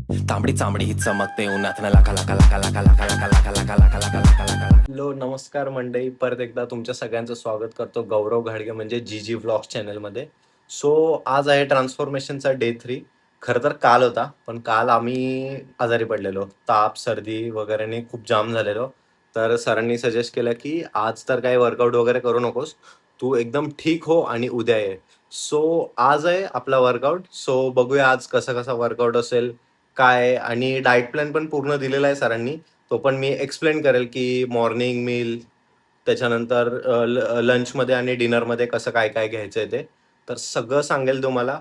तांबडी चांबडी चमकते उन्हात लाका लाका लाका लाका लाका लाका लाका लाका लाका लाका लाका लाका. हॅलो नमस्कार मंडळी, परत एकदा तुमच्या सगळ्यांचं स्वागत करतो गौरव घाडगे म्हणजे जी व्लॉग्स चॅनलमध्ये. सो आज आहे ट्रान्सफॉर्मेशनचा डे 3. खरं तर काल होता, पण काल आम्ही आजारी पडलेलो, ताप सर्दी वगैरेने खूप जाम झालेलो. तर सरांनी सजेस्ट केलं की आज तर काही वर्कआउट वगैरे करू नकोस, तू एकदम ठीक हो आणि उद्या ये. सो आज आहे आपला वर्कआउट. सो बघूया आज कसा कसा वर्कआउट असेल, काय, आणि डाएट प्लॅन पण पूर्ण दिलेला आहे सरांनी. तो पण मी एक्सप्लेन करेल की मॉर्निंग मील, त्याच्यानंतर लंचमध्ये आणि डिनरमध्ये कसं काय काय घ्यायचं आहे ते. तर सगळं सांगेल तुम्हाला.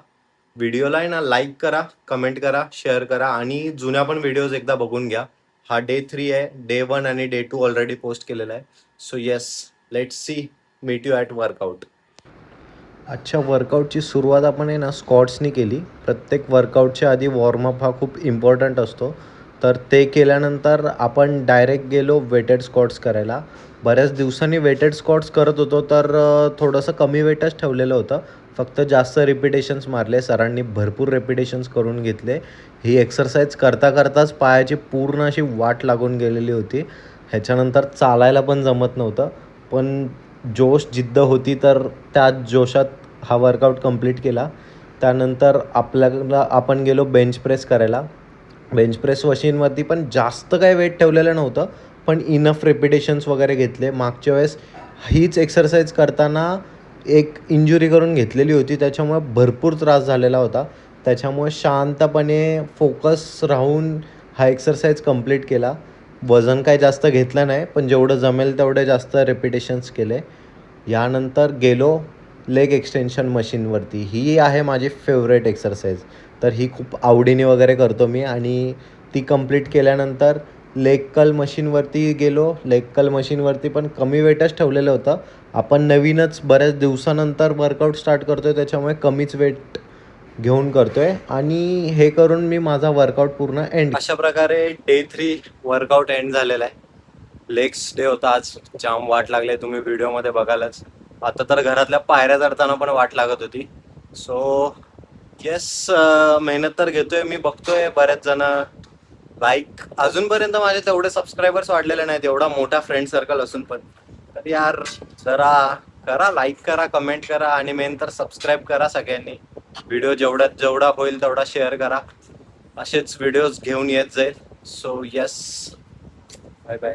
व्हिडिओला आहे ना, लाईक करा, कमेंट करा, शेअर करा आणि जुन्या पण व्हिडिओज एकदा बघून घ्या. हा डे 3 आहे. डे 1 आणि डे 2 ऑलरेडी पोस्ट केलेला आहे. So yes, let's see, meet you at workout. अच्छा, वर्कआउटची सुरुवात आपण आहे ना स्क्वॉट्सनी केली. प्रत्येक वर्कआउटच्या आधी वॉर्मअप हा खूप इम्पॉर्टंट असतो. तर ते केल्यानंतर आपण डायरेक्ट गेलो वेटेड स्क्वॉट्स करायला. बऱ्याच दिवसांनी वेटेड स्क्वॉट्स करत होतो, तर थोडंसं कमी वेटच ठेवलेलं होतं. फक्त जास्त रिपिटेशन्स मारले. सरांनी भरपूर रिपिटेशन्स करून घेतले. ही एक्सरसाइज करता करताच पायाची पूर्ण अशी वाट लागून गेलेली होती. ह्याच्यानंतर चालायला पण जमत नव्हतं. पण जोश जिद्द होती, तर त्या जोशात हा वर्कआउट कंप्लीट केला. त्यानंतर आपण गेलो बेंच प्रेस करायला. बेंच प्रेस मशीनवरती पण जास्त काही वेट ठेवलेलं नव्हतं, पण इनफ रेपिटेशन्स वगैरे घेतले. मागच्या वेळेस हीच एक्सरसाइज करताना एक इंजुरी करून घेतलेली होती, त्याच्यामुळे भरपूर त्रास झालेला होता. त्याच्यामुळे शांतपणे फोकस राहून हा एक्सरसाइज कंप्लीट केला. वजन काही जास्त घेतलं नाही, पण जेवढं जमेल तेवढे जास्त रेपिटेशन्स केले. यानंतर गेलो लेग एक्सटेन्शन मशीनवरती. ही आहे माझी फेवरेट एक्सरसाइज. तर ही खूप आवडीने वगैरे करतो मी, आणि ती कंप्लीट केल्यानंतर लेग कर्ल मशीनवरती गेलो. लेग कर्ल मशीनवरती पण कमी वेटच ठेवलेलं होतं. आपण नवीनच बऱ्याच दिवसानंतर वर्कआउट स्टार्ट करतो आहे, त्याच्यामुळे कमीच वेट घेऊन करतो आहे. आणि हे करून मी माझा वर्कआउट पूर्ण एंड. अशा प्रकारे डे 3 वर्कआउट एंड झालेला आहे. लेग्स डे होता आज. जाम वाट लागले, तुम्ही व्हिडिओमध्ये बघालच. आता तर घरातल्या पायऱ्या चढताना पण वाट लागत होती. सो येस, मेहनत तर घेतोय मी. बघतोय बरेच जण लाईक, अजूनपर्यंत माझे तेवढे सबस्क्रायबर्स वाढलेले नाहीत, एवढा मोठा फ्रेंड सर्कल असून पण. तर यार जरा करा, लाईक करा, कमेंट करा आणि मेन तर सबस्क्राईब करा सगळ्यांनी. व्हिडिओ जेवढा होईल तेवढा शेअर करा. असेच व्हिडिओज घेऊन येत जाईल. So yes, bye bye.